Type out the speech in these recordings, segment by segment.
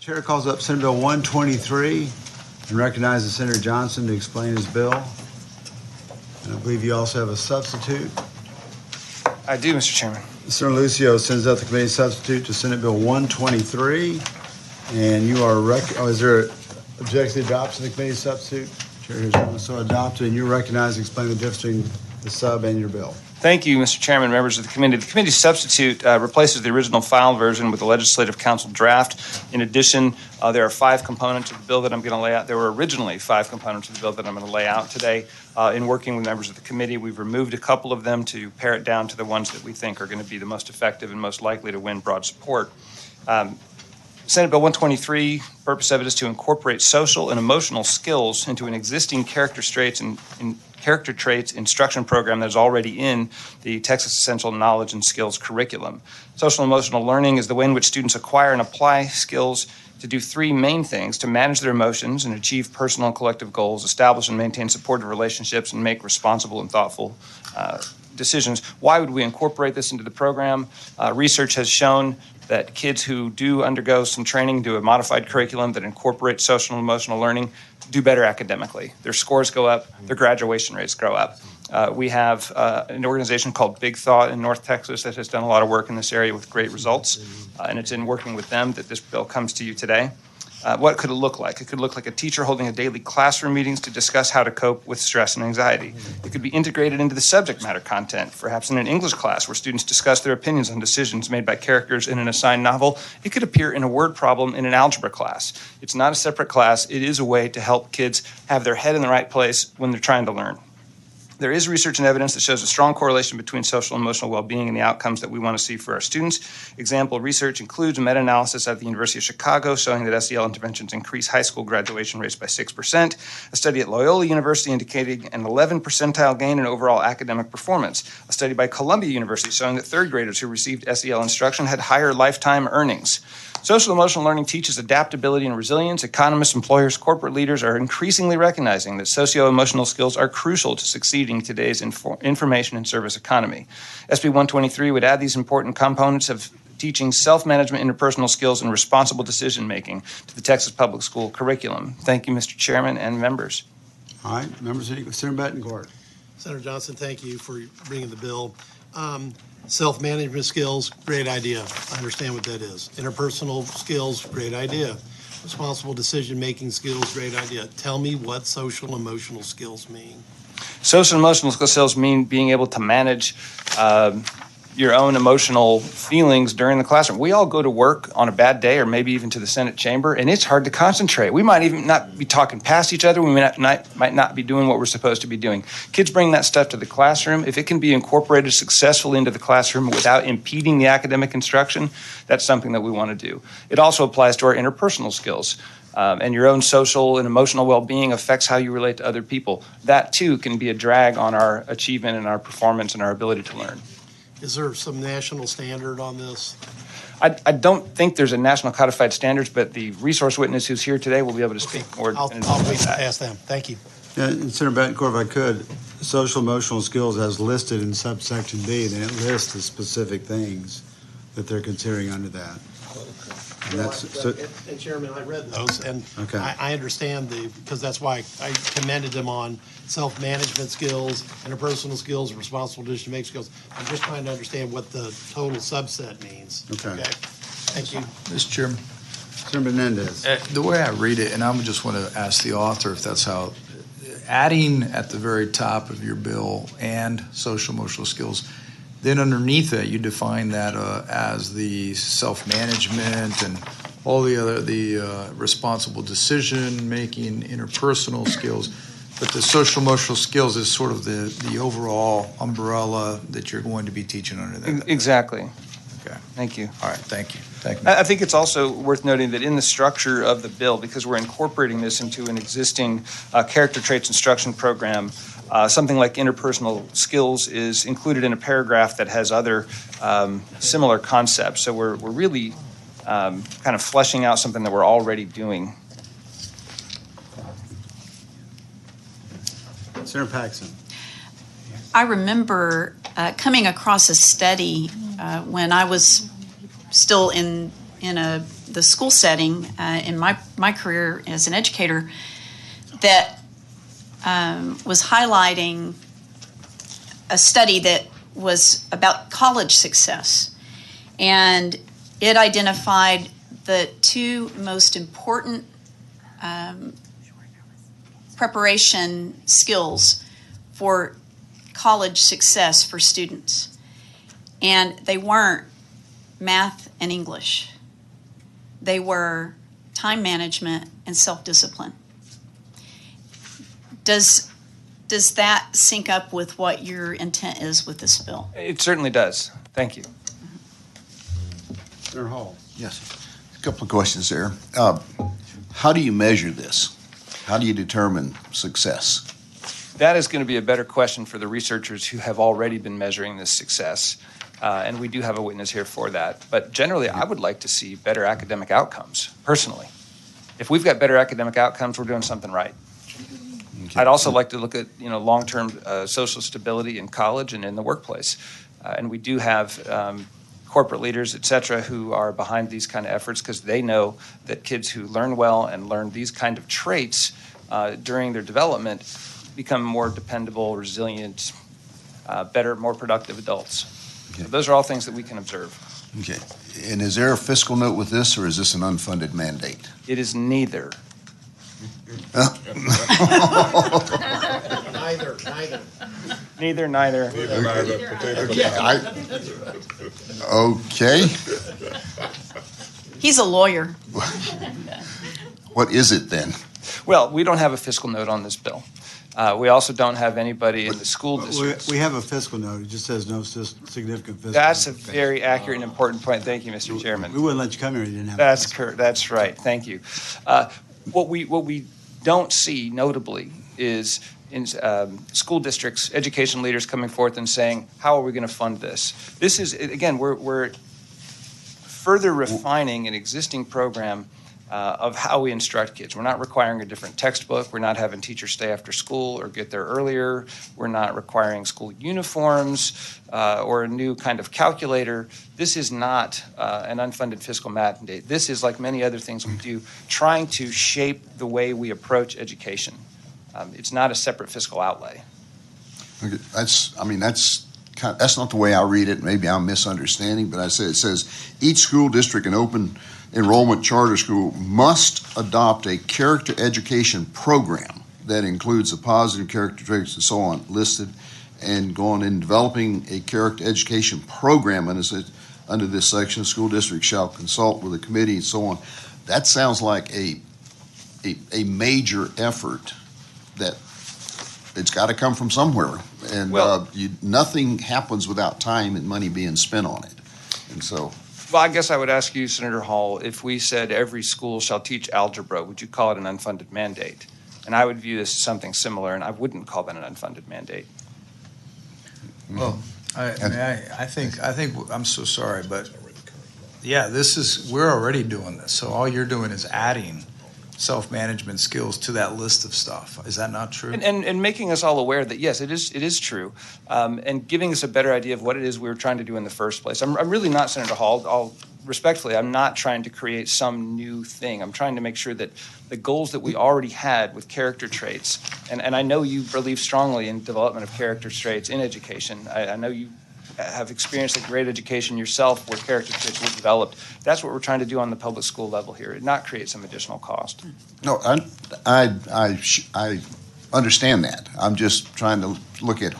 Chair calls up Senate Bill 123 and recognizes Senator Johnson to explain his bill. And I believe you also have a substitute. I do, Mr. Chairman. Senator Lucio sends out the committee substitute to Senate Bill 123. And you are, is there objection to the adoption of the committee substitute? Chair hears none, so adopted, and you're recognized to explain the difference between the sub and your bill. Thank you, Mr. Chairman, members of the committee. The committee substitute replaces the original file version with the Legislative Council draft. In addition, there are 5 components of the bill that I'm going to lay out. There were originally 5 components of the bill that I'm going to lay out today. In working with members of the committee, we've removed a couple of them to pare it down to the ones that we think are going to be the most effective and most likely to win broad support. Senate Bill 123, purpose of it is to incorporate social and emotional skills into an existing character traits instruction program that is already in the Texas Essential Knowledge and Skills curriculum. Social and emotional learning is the way in which students acquire and apply skills to do 3 main things: to manage their emotions and achieve personal and collective goals, establish and maintain supportive relationships, and make responsible and thoughtful decisions. Why would we incorporate this into the program? Research has shown that kids who do undergo some training, do a modified curriculum that incorporates social and emotional learning, do better academically. Their scores go up, their graduation rates grow up. We have an organization called Big Thought in North Texas that has done a lot of work in this area with great results, and it's in working with them that this bill comes to you today. What could it look like? It could look like a teacher holding a daily classroom meetings to discuss how to cope with stress and anxiety. It could be integrated into the subject matter content, perhaps in an English class where students discuss their opinions on decisions made by characters in an assigned novel. It could appear in a word problem in an algebra class. It's not a separate class. It is a way to help kids have their head in the right place when they're trying to learn. There is research and evidence that shows a strong correlation between social and emotional well-being and the outcomes that we want to see for our students. Example research includes a meta-analysis at the University of Chicago showing that SEL interventions increase high school graduation rates by 6%. A study at Loyola University indicating an 11 percentile gain in overall academic performance. A study by Columbia University showing that 3rd graders who received SEL instruction had higher lifetime earnings. Social emotional learning teaches adaptability and resilience. Economists, employers, corporate leaders are increasingly recognizing that socio-emotional skills are crucial to succeeding in today's information and service economy. SB 123 would add these important components of teaching self-management, interpersonal skills, and responsible decision-making to the Texas Public School curriculum. Thank you, Mr. Chairman and members. All right, members, Senator Betancourt. Senator Johnson, thank you for bringing the bill. Self-management skills, great idea. I understand what that is. Interpersonal skills, great idea. Responsible decision-making skills, great idea. Tell me what social emotional skills mean. Social and emotional skills mean being able to manage your own emotional feelings during the classroom. We all go to work on a bad day or maybe even to the Senate chamber, and it's hard to concentrate. We might even not be talking past each other. We might not be doing what we're supposed to be doing. Kids bring that stuff to the classroom. If it can be incorporated successfully into the classroom without impeding the academic instruction, that's something that we want to do. It also applies to our interpersonal skills. And your own social and emotional well-being affects how you relate to other people. That, too, can be a drag on our achievement and our performance and our ability to learn. Is there some national standard on this? I don't think there's a national codified standards, but the resource witness who's here today will be able to speak more. I'll wait to ask them. Thank you. Yeah, and Senator Betancourt, if I could, social emotional skills as listed in subsection B, then it lists the specific things that they're considering under that. And and Chairman, I read those, and okay. I understand because that's why I commended them on self-management skills, interpersonal skills, responsible decision-making skills. I'm just trying to understand what the total subset means. Okay. Thank you. Mr. Chairman. Senator Menendez. The way I read it, and I just want to ask the author if that's how, adding at the very top of your bill and social emotional skills, then underneath it, you define that as the self-management and all the other, responsible decision-making, interpersonal skills. But the social emotional skills is sort of the overall umbrella that you're going to be teaching under that. Exactly. Okay. Thank you. All right. Thank you. I think it's also worth noting that in the structure of the bill, because we're incorporating this into an existing character traits instruction program, something like interpersonal skills is included in a paragraph that has other similar concepts. So we're really kind of fleshing out something that we're already doing. Senator Paxson. I remember coming across a study when I was still in a the school setting in my career as an educator that was highlighting a study that was about college success. And it identified the two most important preparation skills for college success for students. And they weren't math and English. They were time management and self-discipline. Does that sync up with what your intent is with this bill? It certainly does. Thank you. Senator Hall. Yes. A couple of questions there. How do you measure this? How do you determine success? That is going to be a better question for the researchers who have already been measuring this success. And we do have a witness here for that. But generally, I would like to see better academic outcomes, personally. If we've got better academic outcomes, we're doing something right. Okay. I'd also like to look at long-term social stability in college and in the workplace. And we do have corporate leaders, et cetera, who are behind these kind of efforts because they know that kids who learn well and learn these kind of traits during their development become more dependable, resilient, better, more productive adults. Okay. So those are all things that we can observe. Okay. And is there a fiscal note with this, or is this an unfunded mandate? It is neither. Neither. Okay. He's a lawyer. What is it then? Well, we don't have a fiscal note on this bill. We also don't have anybody in the school districts. We have a fiscal note. It just says no significant fiscal. That's a note. very accurate and important point. Thank you, Mr. Chairman. We wouldn't let you come here if you didn't have. That's correct. That's right. Thank you. What we don't see notably is in school districts, education leaders coming forth and saying, how are we going to fund this? This is, again, we're further refining an existing program of how we instruct kids. We're not requiring a different textbook. We're not having teachers stay after school or get there earlier. We're not requiring school uniforms or a new kind of calculator. This is not an unfunded fiscal mandate. This is, like many other things we do, trying to shape the way we approach education. It's not a separate fiscal outlay. Okay. That's not the way I read it. Maybe I'm misunderstanding, but it says each school district and open enrollment charter school must adopt a character education program that includes the positive character traits and so on listed, and go on in developing a character education program under this section. School district shall consult with a committee and so on. That sounds like a major effort that it's got to come from somewhere, and nothing happens without time and money being spent on it, and so. Well, I guess I would ask you, Senator Hall, if we said every school shall teach algebra, would you call it an unfunded mandate? And I would view this as something similar, and I wouldn't call that an unfunded mandate. Well, I think I'm so sorry, but yeah, we're already doing this. So all you're doing is adding self-management skills to that list of stuff. Is that not true? And making us all aware that, yes, it is true, and giving us a better idea of what it is we were trying to do in the first place. I'm really not, Senator Hall, respectfully, I'm not trying to create some new thing. I'm trying to make sure that the goals that we already had with character traits, and I know you believe strongly in development of character traits in education. I know you have experienced a great education yourself where character traits were developed. That's what we're trying to do on the public school level here, not create some additional cost. No, I understand that. I'm just trying to look at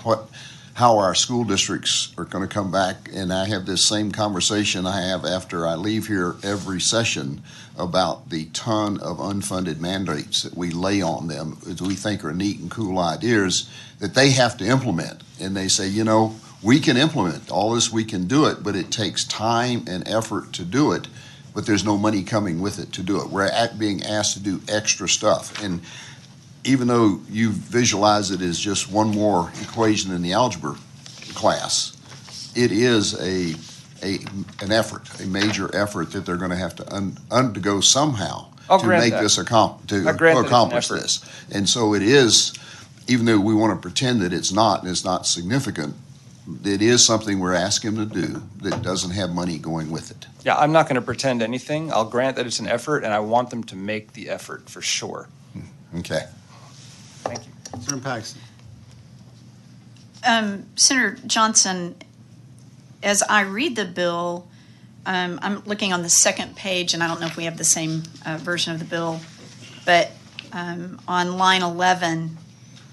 how our school districts are going to come back, and I have this same conversation I have after I leave here every session about the ton of unfunded mandates that we lay on them that we think are neat and cool ideas that they have to implement. And they say, we can implement all this, we can do it, but it takes time and effort to do it, but there's no money coming with it to do it. We're being asked to do extra stuff. And even though you visualize it as just one more equation in the algebra class, it is an effort, a major effort that they're going to have to undergo somehow to make this accomplish this. And so it is, even though we want to pretend that it's not and it's not significant, it is something we're asking them to do that doesn't have money going with it. Yeah, I'm not going to pretend anything. I'll grant that it's an effort, and I want them to make the effort for sure. Okay. Thank you. Senator Paxton. Senator Johnson, as I read the bill, I'm looking on the second page, and I don't know if we have the same version of the bill, but on line 11,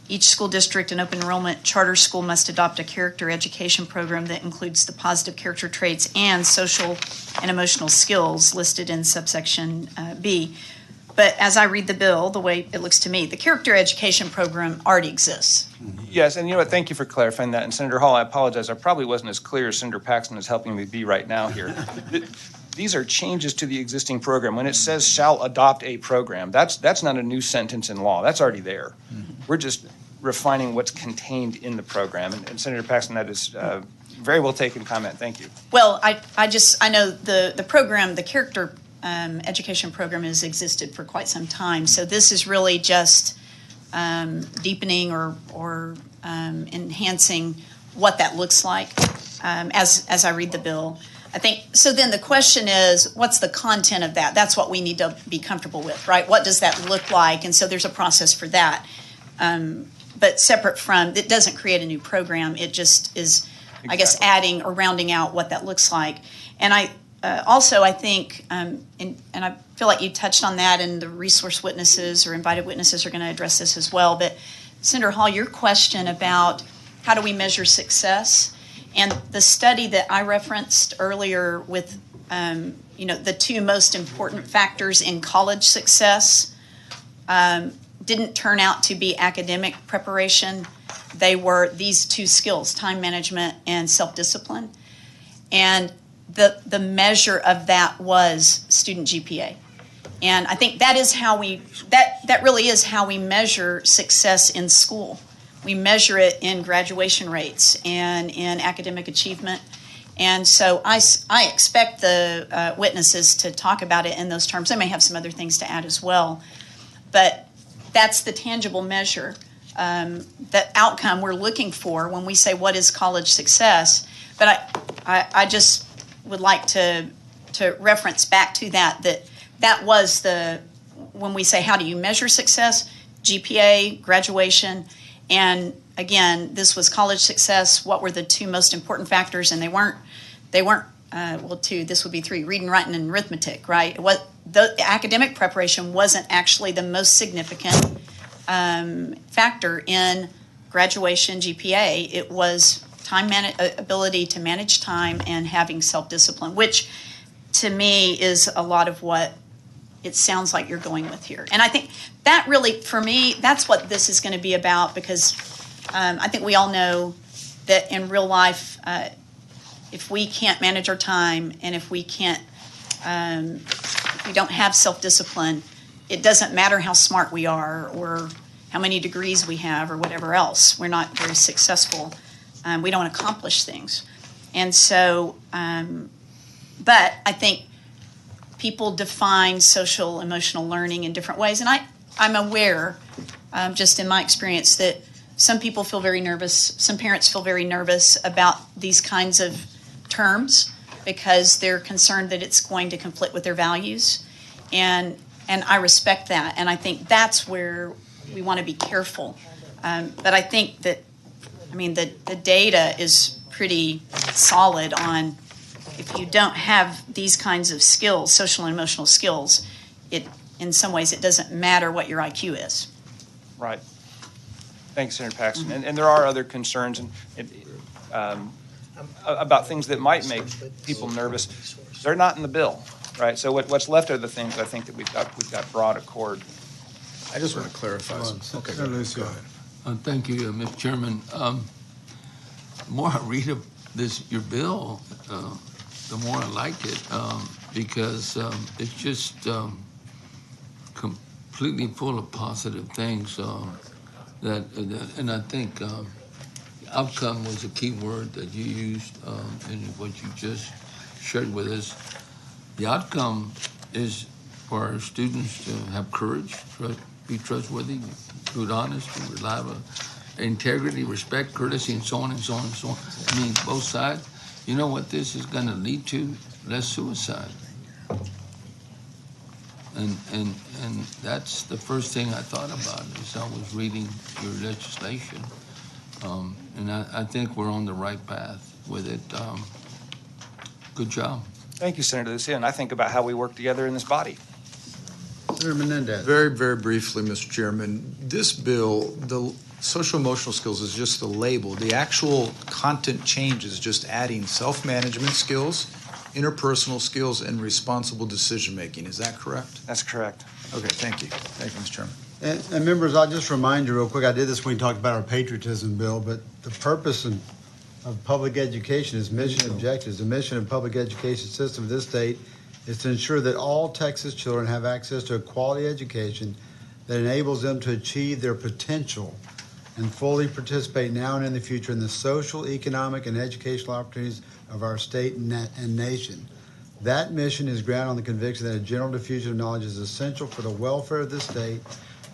each school district and open enrollment charter school must adopt a character education program that includes the positive character traits and social and emotional skills listed in subsection B. But as I read the bill, the way it looks to me, the character education program already exists. Yes, and you know what? Thank you for clarifying that. And Senator Hall, I apologize. I probably wasn't as clear as Senator Paxton is helping me be right now here. These are changes to the existing program. When it says shall adopt a program, that's not a new sentence in law. That's already there. We're just refining what's contained in the program. And Senator Paxton, that is very well taken comment. Thank you. Well, I know the program, the character education program has existed for quite some time. So this is really just deepening or enhancing what that looks like as I read the bill. I think, so then the question is, what's the content of that? That's what we need to be comfortable with, right? What does that look like? And so there's a process for that. But separate from, it doesn't create a new program. It just is, I guess, adding or rounding out what that looks like. And I think, and I feel like you touched on that, and the resource witnesses or invited witnesses are going to address this as well. But Senator Hall, your question about how do we measure success, and the study that I referenced earlier with, the two most important factors in college success didn't turn out to be academic preparation. They were these two skills, time management and self-discipline. And the measure of that was student GPA. And I think that is how that really is how we measure success in school. We measure it in graduation rates and in academic achievement. And so I expect the witnesses to talk about it in those terms. They may have some other things to add as well. But that's the tangible measure, the outcome we're looking for when we say what is college success. But I just would like to reference back to that was when we say how do you measure success, GPA, graduation, and again, this was college success. What were the two most important factors? And they weren't two, this would be three, reading, writing, and arithmetic, right? The academic preparation wasn't actually the most significant factor in graduation GPA. It was ability to manage time and having self-discipline, which to me is a lot of what it sounds like you're going with here. And I think that really, for me, that's what this is going to be about, because I think we all know that in real life, if we can't manage our time and if we can't, if we don't have self-discipline, it doesn't matter how smart we are or how many degrees we have or whatever else. We're not very successful. We don't accomplish things. And so, but I think people define social emotional learning in different ways. And I'm aware, just in my experience, that some people feel very nervous, some parents feel very nervous about these kinds of terms because they're concerned that it's going to conflict with their values. And I respect that. And I think that's where we want to be careful. But I think that, the data is pretty solid on if you don't have these kinds of skills, social and emotional skills, in some ways it doesn't matter what your IQ is. Right. Thanks, Senator Paxton. And there are other concerns about things that might make people nervous. They're not in the bill, right? So what's left are the things I think that we've got broad accord. I just want to clarify something. Okay, go ahead. Thank you, Mr. Chairman. The more I read of your bill, the more I like it, because it's just completely full of positive things. And I think outcome was a key word that you used in what you just shared with us. The outcome is for our students to have courage, be trustworthy, be honest, be reliable, integrity, respect, courtesy, and so on and so on and so on. I mean, both sides. You know what this is going to lead to? Less suicide. And that's the first thing I thought about as I was reading your legislation. And I think we're on the right path with it. Good job. Thank you, Senator Lucia. And I think about how we work together in this body. Senator Menendez. Very, very briefly, Mr. Chairman, this bill, the social emotional skills is just the label. The actual content change is just adding self-management skills, interpersonal skills, and responsible decision-making. Is that correct? That's correct. Okay, thank you. Thank you, Mr. Chairman. And members, I'll just remind you real quick, I did this when we talked about our patriotism bill, but the purpose of public education is mission objectives. The mission of public education system of this state is to ensure that all Texas children have access to a quality education that enables them to achieve their potential and fully participate now and in the future in the social, economic, and educational opportunities of our state and nation. That mission is grounded on the conviction that a general diffusion of knowledge is essential for the welfare of the state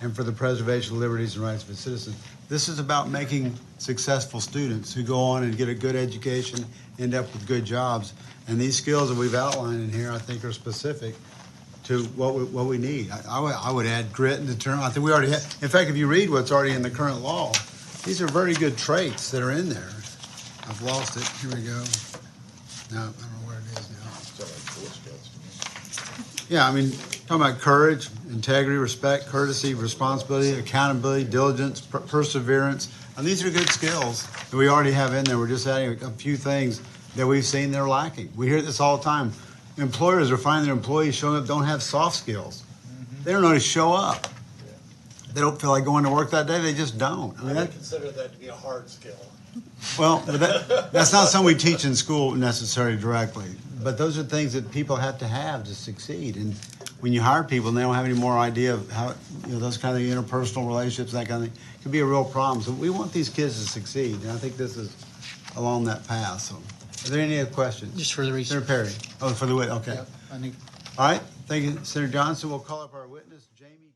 and for the preservation of liberties and rights of its citizens. This is about making successful students who go on and get a good education, end up with good jobs. And these skills that we've outlined in here, I think, are specific to what we need. I would add grit and determination. I think we already have. In fact, if you read what's already in the current law, these are very good traits that are in there. I've lost it. Here we go. No, I don't know where it is now. Yeah, I mean, talking about courage, integrity, respect, courtesy, responsibility, accountability, diligence, perseverance. And these are good skills that we already have in there. We're just adding a few things that we've seen they're lacking. We hear this all the time. Employers are finding their employees showing up don't have soft skills. They don't know how to show up. They don't feel like going to work that day. They just don't. I mean, I consider that to be a hard skill. well, but that's not something we teach in school necessarily directly. But those are things that people have to succeed. And when you hire people and they don't have any more idea of how, those kind of interpersonal relationships, that kind of thing, it can be a real problem. So we want these kids to succeed. And I think this is along that path. So are there any other questions? Just for the research. Senator Perry. Oh, for the witness. Okay. Yeah, I think All right. Thank you, Senator Johnson. We'll call up our witness, Jamie.